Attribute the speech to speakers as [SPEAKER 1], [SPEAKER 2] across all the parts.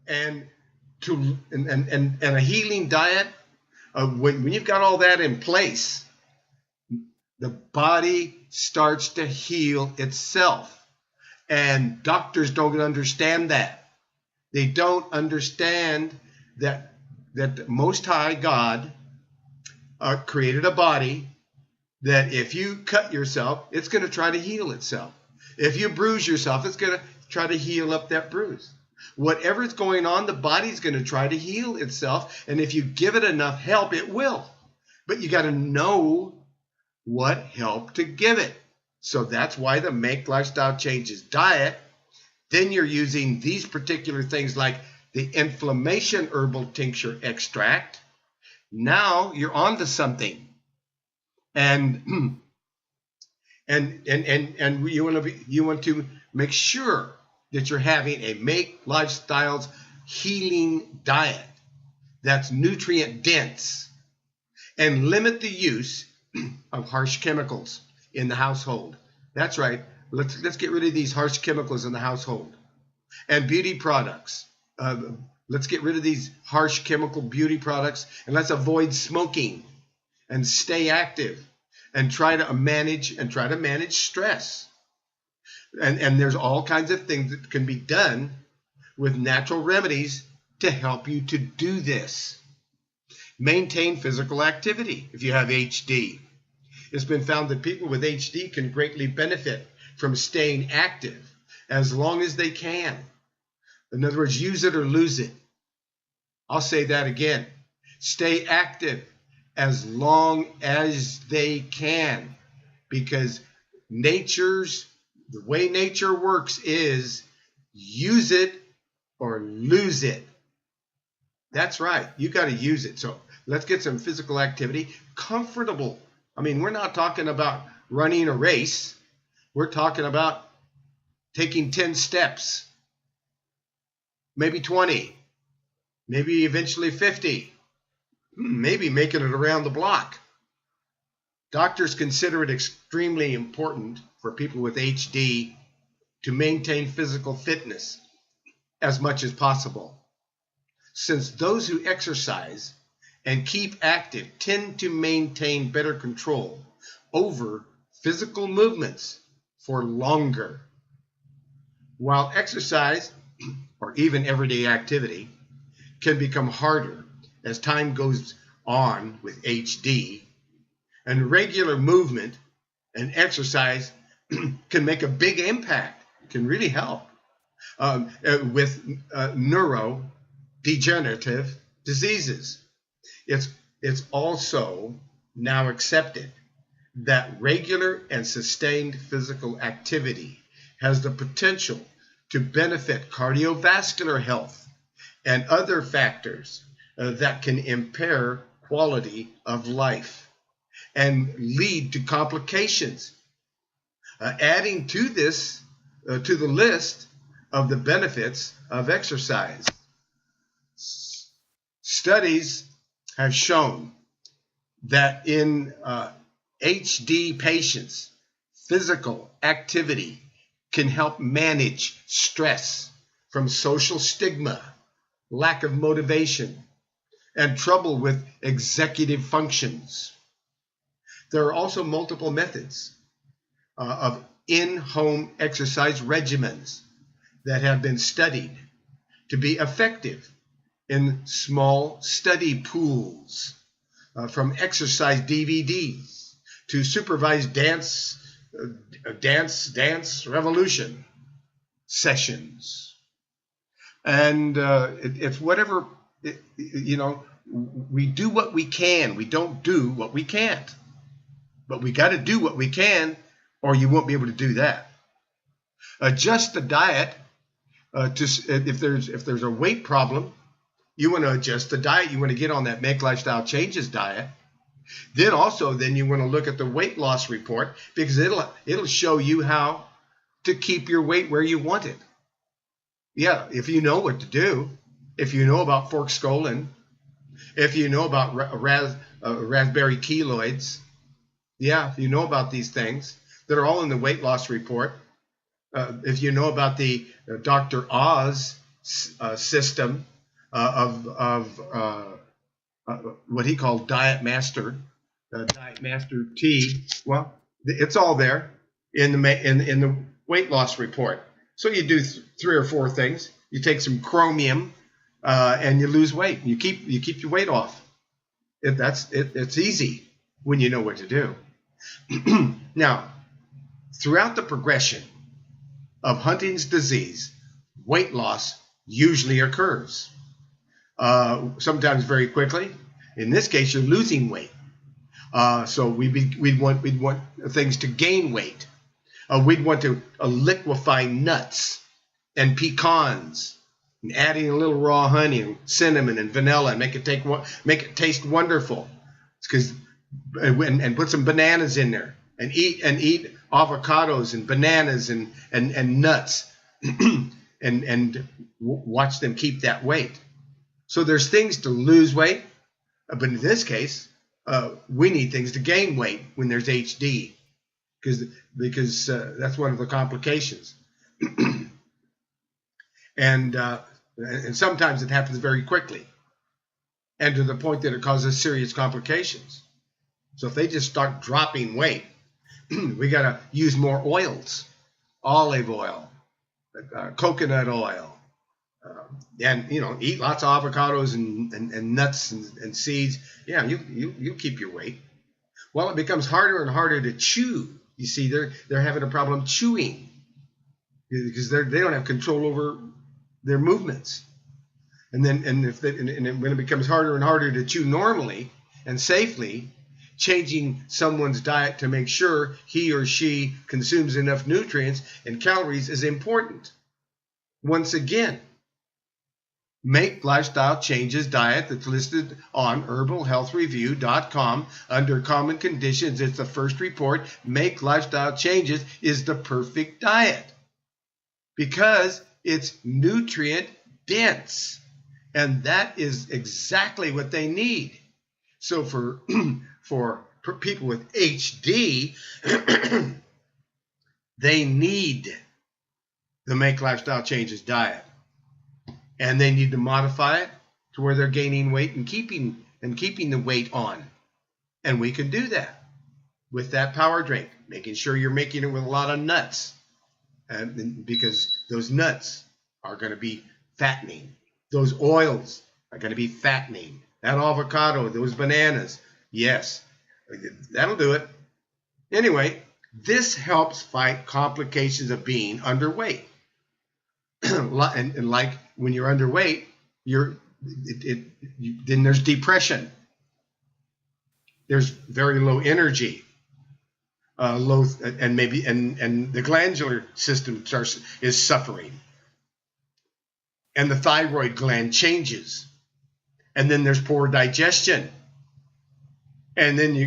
[SPEAKER 1] and a healing diet. When you've got all that in place, the body starts to heal itself. And doctors don't understand that. They don't understand that the Most High God created a body that if you cut yourself, it's going to try to heal itself. If you bruise yourself, it's going to try to heal up that bruise. Whatever's going on, the body's going to try to heal itself. And if you give it enough help, it will. But you got to know what help to give it. So that's why the Make Lifestyle Changes diet. Then you're using these particular things like the inflammation herbal tincture extract. Now you're on to something. And you want to make sure that you're having a Make Lifestyles healing diet that's nutrient dense, and limit the use of harsh chemicals in the household. That's right. Let's get rid of these harsh chemicals in the household. And beauty products. Let's get rid of these harsh chemical beauty products, and let's avoid smoking and stay active and try to manage stress. And there's all kinds of things that can be done with natural remedies to help you to do this. Maintain physical activity if you have HD. It's been found that people with HD can greatly benefit from staying active as long as they can. In other words, use it or lose it. I'll say that again. Stay active as long as they can, because the way nature works is use it or lose it. That's right. You got to use it. So let's get some physical activity. Comfortable. I mean, we're not talking about running a race. We're talking about taking 10 steps, maybe 20, maybe eventually 50, maybe making it around the block. Doctors consider it extremely important for people with HD to maintain physical fitness as much as possible, since those who exercise and keep active tend to maintain better control over physical movements for longer. While exercise, or even everyday activity, can become harder as time goes on with HD, and regular movement and exercise can make a big impact, can really help with neurodegenerative diseases. It's also now accepted that regular and sustained physical activity has the potential to benefit cardiovascular health and other factors that can impair quality of life and lead to complications. Adding to this, to the list of the benefits of exercise. Studies have shown that in HD patients, physical activity can help manage stress from social stigma, lack of motivation, and trouble with executive functions. There are also multiple methods of in-home exercise regimens that have been studied to be effective in small study pools, from exercise DVDs to supervised dance revolution sessions. And it's whatever, we do what we can. We don't do what we can't. But we got to do what we can, or you won't be able to do that. Adjust the diet if there's a weight problem. You want to adjust the diet. You want to get on that Make Lifestyle Changes diet. Then you want to look at the weight loss report, because it'll show you how to keep your weight where you want it. Yeah, if you know what to do, if you know about forkscolin, if you know about raspberry keloids, if you know about these things that are all in the weight loss report, if you know about the Dr. Oz system of what he called Diet Master T. Well, it's all there in the weight loss report. So you do 3 or 4 things. You take some chromium and you lose weight. You keep your weight off. It's easy when you know what to do. Now, throughout the progression of Huntington's disease, weight loss usually occurs. Sometimes very quickly. In this case, you're losing weight. So we'd want things to gain weight. We'd want to liquefy nuts and pecans, and adding a little raw honey and cinnamon and vanilla, and make it taste wonderful. And put some bananas in there, and eat avocados and bananas and nuts, and watch them keep that weight. So there's things to lose weight, but in this case, we need things to gain weight when there's HD, because that's one of the complications. And sometimes it happens very quickly, and to the point that it causes serious complications. So if they just start dropping weight, we got to use more oils, olive oil, coconut oil, and eat lots of avocados and nuts and seeds. Yeah, you keep your weight. Well, it becomes harder and harder to chew. You see, they're having a problem chewing because they don't have control over their movements. And when it becomes harder and harder to chew normally and safely, changing someone's diet to make sure he or she consumes enough nutrients and calories is important. Once again, Make Lifestyle Changes diet that's listed on herbalhealthreview.com under common conditions. It's the first report. Make Lifestyle Changes is the perfect diet because it's nutrient dense, and that is exactly what they need. So for people with HD, they need the Make Lifestyle Changes diet. And they need to modify it to where they're gaining weight and keeping the weight on. And we can do that with that power drink, making sure you're making it with a lot of nuts, because those nuts are going to be fattening. Those oils are going to be fattening. That avocado, those bananas, yes, that'll do it. Anyway, this helps fight complications of being underweight. And like when you're underweight, then there's depression. There's very low energy, and the glandular system is suffering, and the thyroid gland changes, and then there's poor digestion, and then we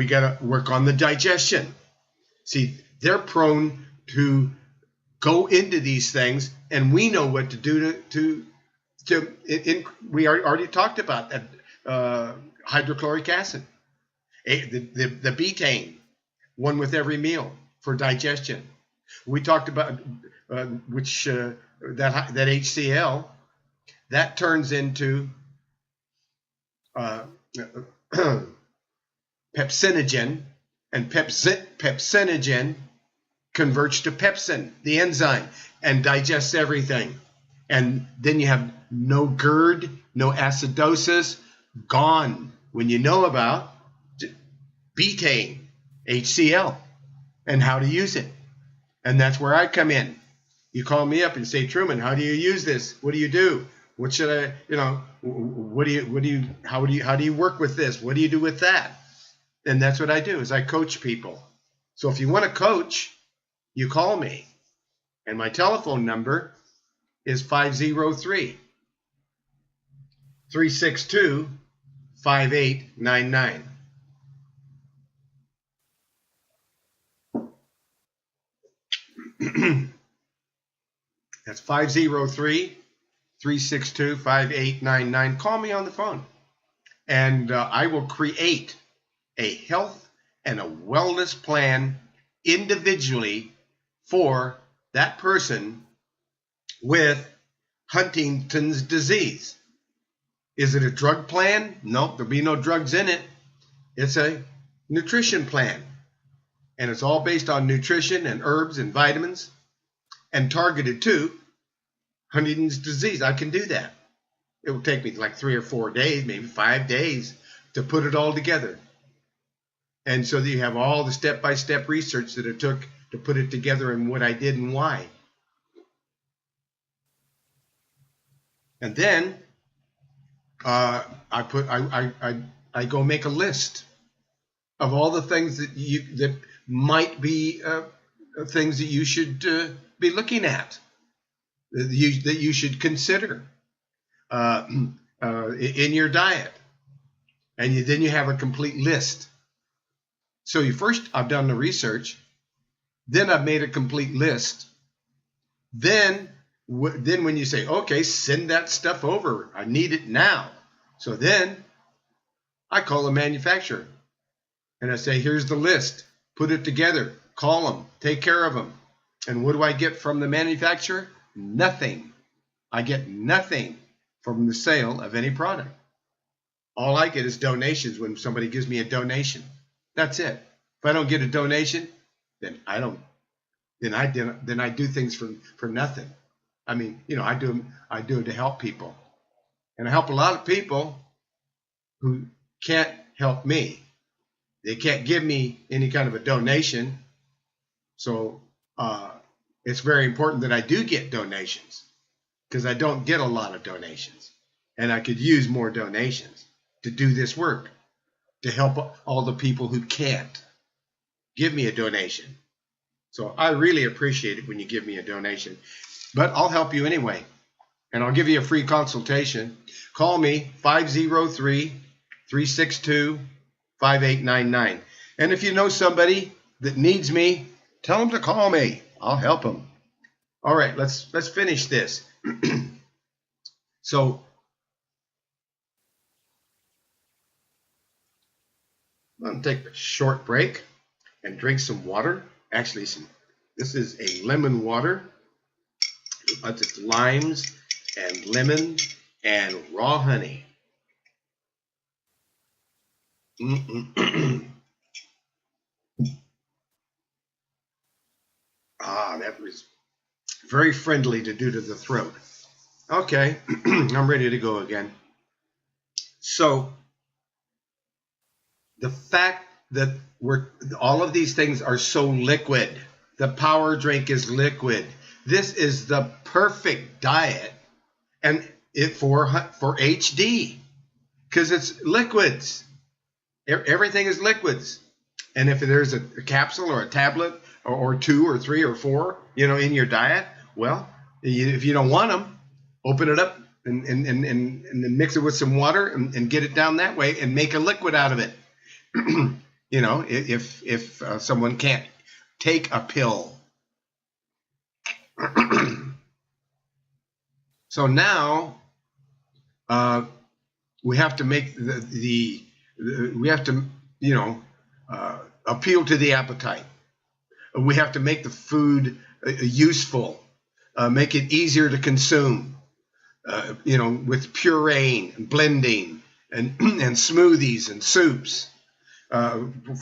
[SPEAKER 1] gotta work on the digestion. See, they're prone to go into these things, and we know what to do we already talked about that hydrochloric acid, the betaine, one with every meal for digestion. We talked about that HCl that turns into pepsinogen, and pepsinogen converts to pepsin, the enzyme, and digests everything. And then you have no GERD, no acidosis, gone. When you know about betaine, HCl, and how to use it. And that's where I come in. You call me up and say, Truman, how do you use this? What do you do? What should I, how do you work with this? What do you do with that? And that's what I do, is I coach people. So if you want to coach, you call me, and my telephone number is 503-362-5899. That's 503-362-5899. Call me on the phone, and I will create a health and a wellness plan individually for that person with Huntington's disease. Is it a drug plan? No, there'll be no drugs in it. It's a nutrition plan. And it's all based on nutrition and herbs and vitamins and targeted to Huntington's disease. I can do that. It will take me like 3 or 4 days, maybe 5 days to put it all together. And so that you have all the step-by-step research that it took to put it together and what I did and why. And then I go make a list of all the things that might be things that you should be looking at, that you should consider in your diet. And then you have a complete list. So first I've done the research, then I've made a complete list. Then when you say, okay, send that stuff over, I need it now. So then I call the manufacturer and I say, here's the list, put it together, call them, take care of them. And what do I get from the manufacturer? Nothing. I get nothing from the sale of any product. All I get is donations when somebody gives me a donation. That's it. If I don't get a donation, then I don't. Then I do things for nothing. I mean, I do it to help people, and I help a lot of people who can't help me. They can't give me any kind of a donation, so it's very important that I do get donations, because I don't get a lot of donations, and I could use more donations to do this work, to help all the people who can't give me a donation. So I really appreciate it when you give me a donation, but I'll help you anyway, and I'll give you a free consultation. Call me 503-362-5899. And if you know somebody that needs me, tell them to call me. I'll help them. All right, let's finish this. So I'm going to take a short break and drink some water. Actually, this is a lemon water. It's limes and lemon and raw honey. That was very friendly to do to the throat. Okay, I'm ready to go again. So the fact that all of these things are so liquid. The power drink is liquid. This is the perfect diet, and for HD, because it's liquids. Everything is liquids. And if there's a capsule or a tablet or 2 or 3 or 4, in your diet, well, if you don't want them, open it up and mix it with some water and get it down that way and make a liquid out of it. If someone can't take a pill. So now we have to make we have to appeal to the appetite. We have to make the food useful, make it easier to consume, with pureeing, and blending, and smoothies and soups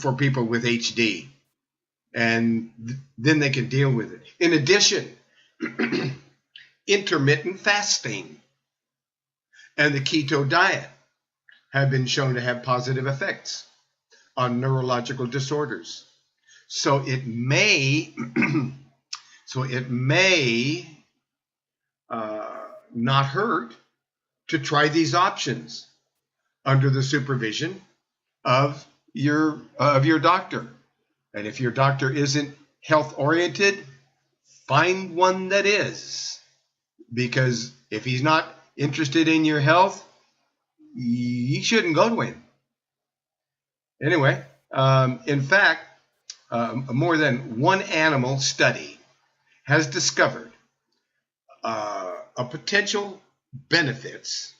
[SPEAKER 1] for people with HD. And then they can deal with it. In addition, intermittent fasting and the keto diet have been shown to have positive effects on neurological disorders. So it may not hurt to try these options under the supervision of your doctor. And if your doctor isn't health oriented, find one that is, because if he's not interested in your health, you shouldn't go to him. Anyway, in fact, more than one animal study has discovered a potential benefits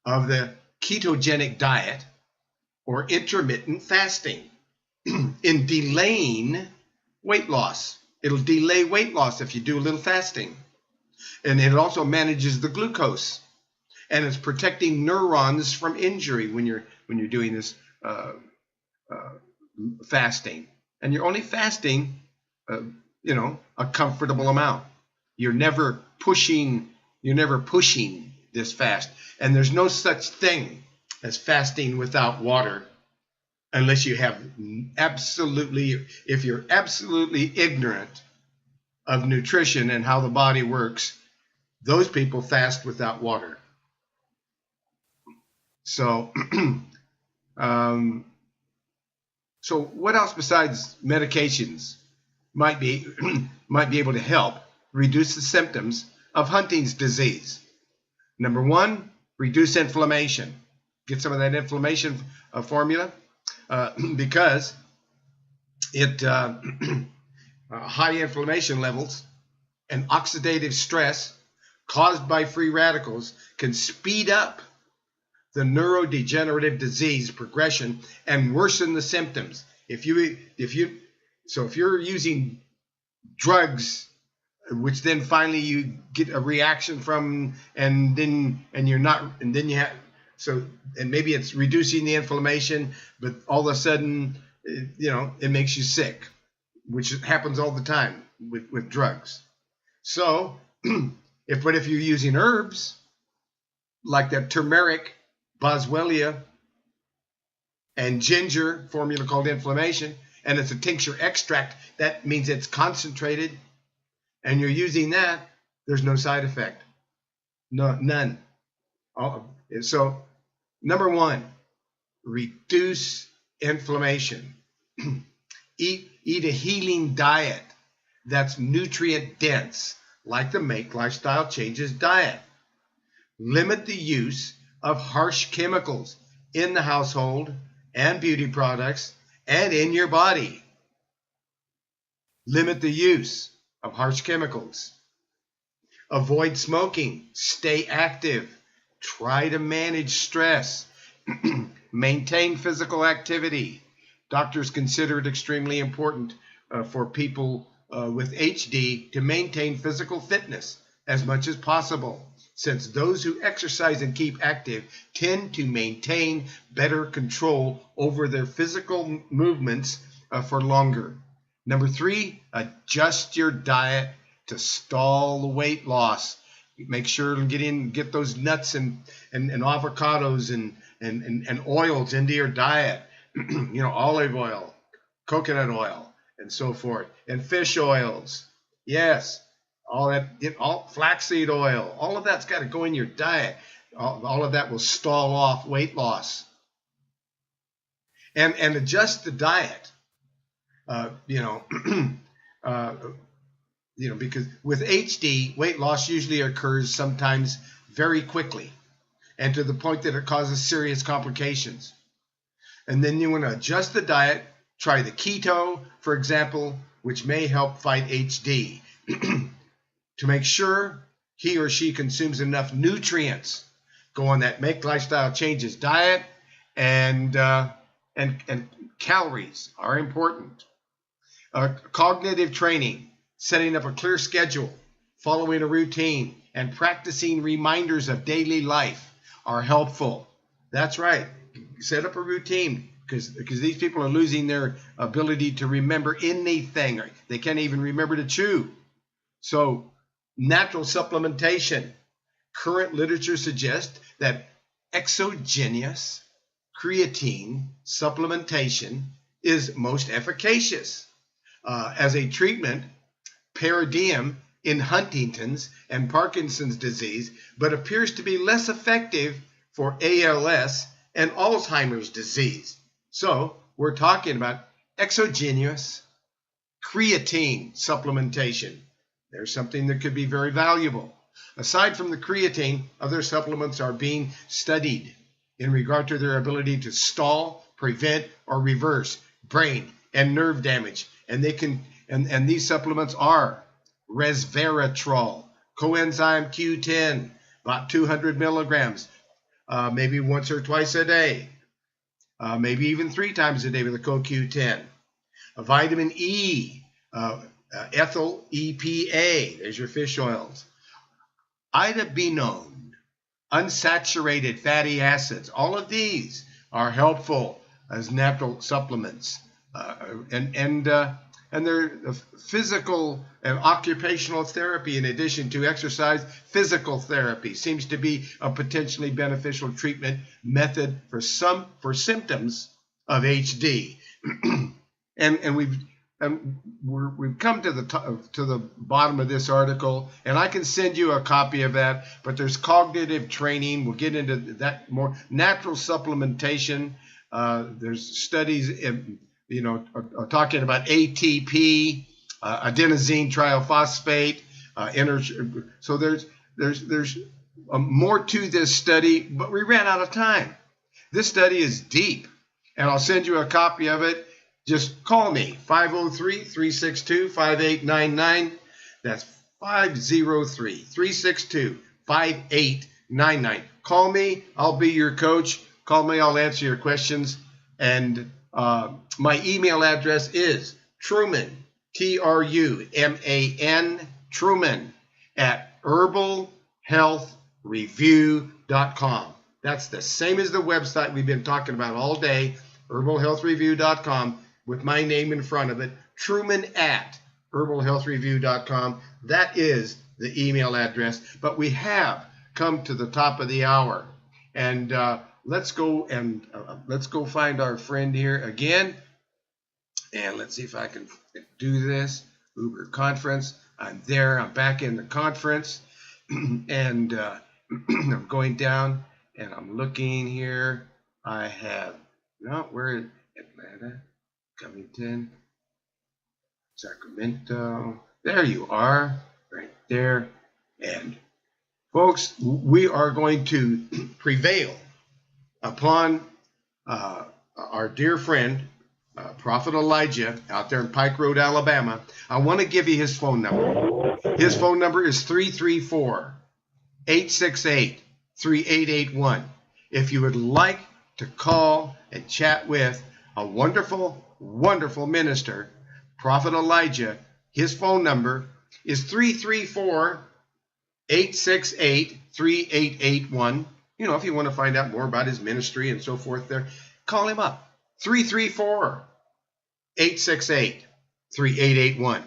[SPEAKER 1] of the ketogenic diet or intermittent fasting in delaying weight loss. It'll delay weight loss if you do a little fasting. And it also manages the glucose, and it's protecting neurons from injury when you're doing this fasting. And you're only fasting, a comfortable amount. You're never pushing this fast. And there's no such thing as fasting without water, unless you have if you're absolutely ignorant of nutrition and how the body works. Those people fast without water. So, so what else besides medications might be able to help reduce the symptoms of Huntington's disease? Number one, reduce inflammation. Get some of that inflammation formula because it high inflammation levels and oxidative stress caused by free radicals can speed up the neurodegenerative disease progression and worsen the symptoms. If you're using drugs, which then finally you get a reaction from, and maybe it's reducing the inflammation, but all of a sudden, it makes you sick, which happens all the time with drugs. So, if you're using herbs like that turmeric, boswellia, and ginger formula called inflammation, and it's a tincture extract, that means it's concentrated, and you're using that, there's no side effect. None. So, number one, reduce inflammation. Eat a healing diet that's nutrient dense, like the Make Lifestyle Changes diet. Limit the use of harsh chemicals in the household and beauty products and in your body. Limit the use of harsh chemicals. Avoid smoking. Stay active. Try to manage stress. Maintain physical activity. Doctors consider it extremely important for people with HD to maintain physical fitness as much as possible, since those who exercise and keep active tend to maintain better control over their physical movements for longer. Number three, adjust your diet to stall the weight loss. Make sure to get those nuts and avocados and oils into your diet. Olive oil, coconut oil, and so forth, and fish oils. Yes, all that, all flaxseed oil. All of that's got to go in your diet. All of that will stall off weight loss. And adjust the diet. Because with HD, weight loss usually occurs sometimes very quickly, and to the point that it causes serious complications. And then you want to adjust the diet. Try the keto, for example, which may help fight HD. To make sure he or she consumes enough nutrients, go on that Make Lifestyle Changes diet, and calories are important. Cognitive training, setting up a clear schedule, following a routine, and practicing reminders of daily life are helpful. That's right. Set up a routine, because these people are losing their ability to remember anything. They can't even remember to chew. So, natural supplementation. Current literature suggests that exogenous creatine supplementation is most efficacious as a treatment paradigm in Huntington's and Parkinson's disease, but appears to be less effective for ALS and Alzheimer's disease. So we're talking about exogenous creatine supplementation. There's something that could be very valuable. Aside from the creatine, other supplements are being studied in regard to their ability to stall, prevent, or reverse brain and nerve damage. And these supplements are resveratrol, coenzyme Q10, about 200 milligrams, maybe once or twice a day, maybe even 3 times a day with a CoQ10. Vitamin E, ethyl EPA, there's your fish oils. idabinone, unsaturated fatty acids. All of these are helpful as natural supplements, and they're physical and occupational therapy in addition to exercise. Physical therapy seems to be a potentially beneficial treatment method for symptoms of HD. and we've come to the bottom of this article, and I can send you a copy of that. But there's cognitive training. We'll get into that more. Natural supplementation. There's studies, talking about ATP, adenosine triphosphate. So there's more to this study, but we ran out of time. This study is deep, and I'll send you a copy of it. Just call me, 503-362-5899. That's 503-362-5899. Call me. I'll be your coach. Call me. I'll answer your questions. And my email address is Truman, Truman, Truman, at herbalhealthreview.com. That's the same as the website we've been talking about all day, herbalhealthreview.com, with my name in front of it, Truman at herbalhealthreview.com. That is the email address. But we have come to the top of the hour, and let's go find our friend here again, and let's see if I can do this. Uber conference. I'm there. I'm back in the conference, and I'm going down, and I'm looking here. I have we're in Atlanta, Covington, Sacramento. There you are, right there. And folks, we are going to prevail upon our dear friend, Prophet Elijah, out there in Pike Road, Alabama. I want to give you his phone number. His phone number is 334-868-3881. If you would like to call and chat with a wonderful, wonderful minister, Prophet Elijah, his phone number is 334-868-3881. If you want to find out more about his ministry and so forth there, call him up. 334-868-3881.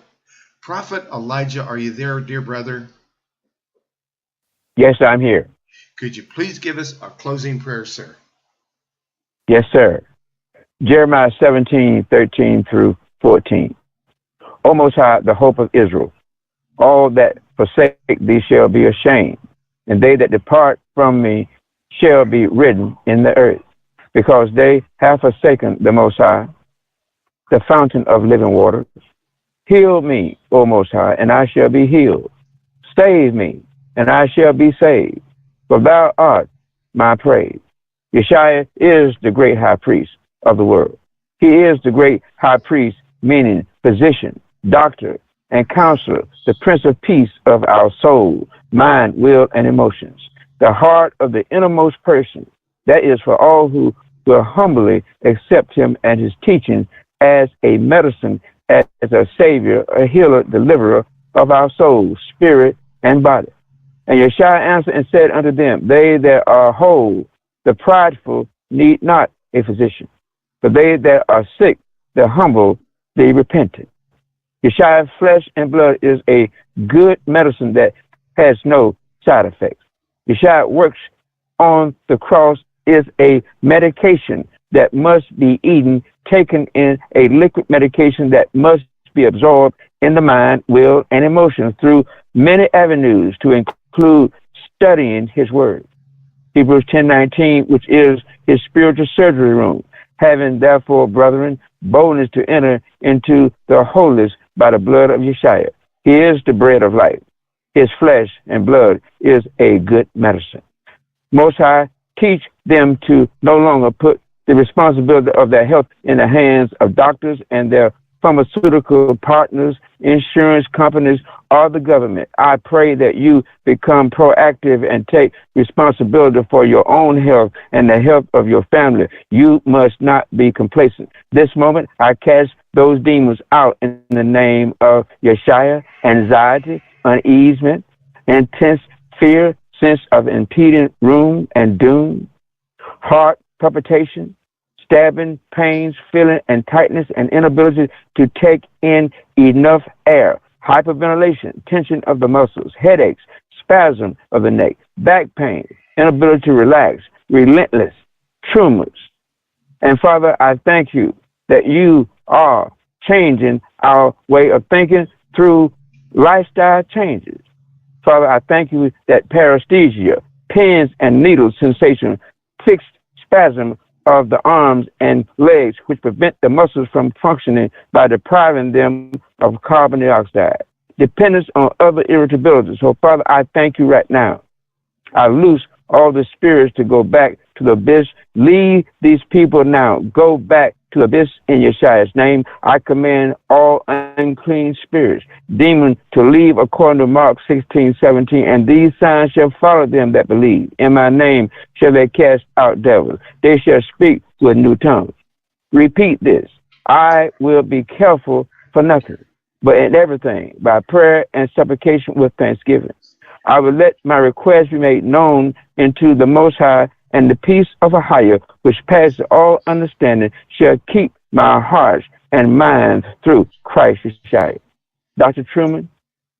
[SPEAKER 1] Prophet Elijah, are you there, dear brother?
[SPEAKER 2] Yes, I'm here.
[SPEAKER 1] Could you please give us a closing prayer, sir?
[SPEAKER 2] Yes, sir. Jeremiah 17:13-14. O Most High, the hope of Israel, all that forsake thee shall be ashamed, and they that depart from me shall be written in the earth, because they have forsaken the Most High, the fountain of living waters. Heal me, O Most High, and I shall be healed. Save me, and I shall be saved, for thou art my praise. Yeshua is the great high priest of the world. He is the great high priest, meaning physician, doctor, and counselor, the Prince of Peace of our soul, mind, will, and emotions, the heart of the innermost person. That is for all who will humbly accept him and his teachings as a medicine, as a savior, a healer, deliverer of our soul, spirit, and body. And Yeshua answered and said unto them, they that are whole, the prideful, need not a physician, but they that are sick, the humble, the repentant. Yeshua's flesh and blood is a good medicine that has no side effects. Yeshua works on the cross is a medication that must be eaten, taken in a liquid medication that must be absorbed in the mind, will, and emotions through many avenues, to include studying his word. Hebrews 10:19, which is his spiritual surgery room, having therefore, brethren, boldness to enter into the holiest by the blood of Yeshua. He is the bread of life. His flesh and blood is a good medicine. Most High, teach them to no longer put the responsibility of their health in the hands of doctors and their pharmaceutical partners, insurance companies, or the government. I pray that you become proactive and take responsibility for your own health and the health of your family. You must not be complacent. This moment, I cast those demons out in the name of Yeshua. Anxiety, uneasement, intense fear, sense of impending room and doom, heart palpitation, stabbing, pains, feeling, and tightness, and inability to take in enough air, hyperventilation, tension of the muscles, headaches, spasm of the neck, back pain, inability to relax, relentless tremors. And Father, I thank you that you are changing our way of thinking through lifestyle changes. Father, I thank you that paresthesia, pins and needles sensation, fixed spasm of the arms and legs, which prevent the muscles from functioning by depriving them of carbon dioxide, dependence on other irritabilities. So, Father, I thank you right now. I loose all the spirits to go back to the abyss. Leave these people now. Go back to the abyss in Yeshua's name. I command all unclean spirits, demons, to leave according to Mark 16:17. And these signs shall follow them that believe. In my name shall they cast out devils. They shall speak with new tongues. Repeat this. I will be careful for nothing, but in everything, by prayer and supplication with thanksgiving. I will let my request be made known into the Most High, and the peace of a higher, which passes all understanding, shall keep my hearts and minds through Christ Yeshua. Dr. Truman,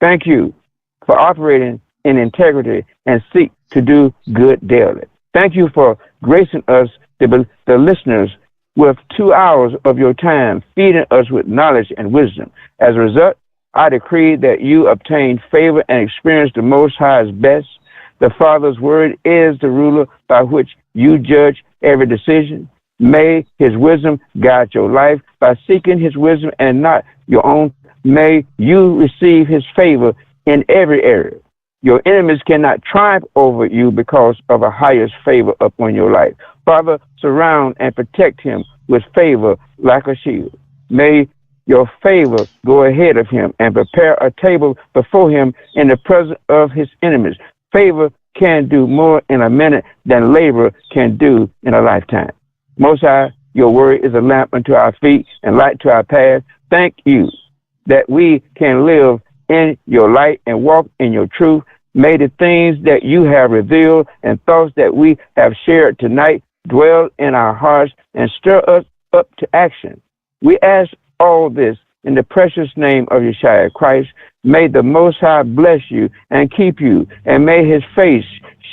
[SPEAKER 2] thank you for operating in integrity and seek to do good daily. Thank you for gracing us, the listeners, with 2 hours of your time, feeding us with knowledge and wisdom. As a result, I decree that you obtain favor and experience the Most High's best. The Father's word is the ruler by which you judge every decision. May his wisdom guide your life. By seeking his wisdom and not your own, may you receive his favor in every area. Your enemies cannot triumph over you because of a highest favor upon your life. Father, surround and protect him with favor like a shield. May your favor go ahead of him and prepare a table before him in the presence of his enemies. Favor can do more in a minute than labor can do in a lifetime. Most High, your word is a lamp unto our feet and light to our path. Thank you that we can live in your light and walk in your truth. May the things that you have revealed and thoughts that we have shared tonight dwell in our hearts and stir us up to action. We ask all this in the precious name of Yeshua Christ. May the Most High bless you and keep you, and may his face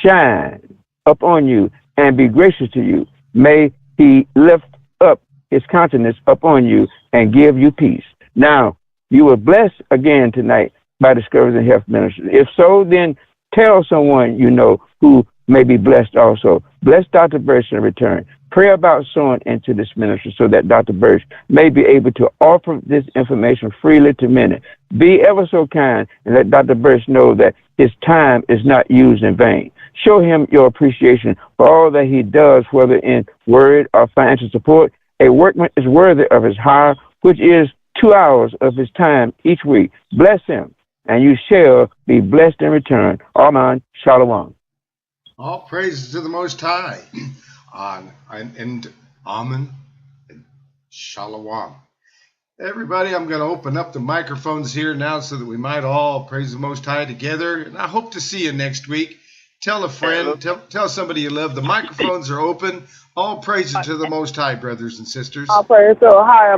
[SPEAKER 2] shine upon you and be gracious to you. May he lift up his countenance upon you and give you peace. Now, you were blessed again tonight by Discoveries and Health Ministries. If so, then tell someone you know who may be blessed also. Bless Dr. Berst in return. Pray about sowing into this ministry so that Dr. Berst may be able to offer this information freely to many. Be ever so kind and let Dr. Berst know that his time is not used in vain. Show him your appreciation for all that he does, whether in word or financial support. A workman is worthy of his hire, which is 2 hours of his time each week. Bless him, and you shall be blessed in return. Amen. Shalom.
[SPEAKER 1] All praises to the Most High. And Amen and Shalom. Everybody, I'm going to open up the microphones here now so that we might all praise the Most High together. And I hope to see you next week. Tell a friend, tell somebody you love. The microphones are open. All praises to the Most High, brothers and sisters.
[SPEAKER 3] All praise to the higher,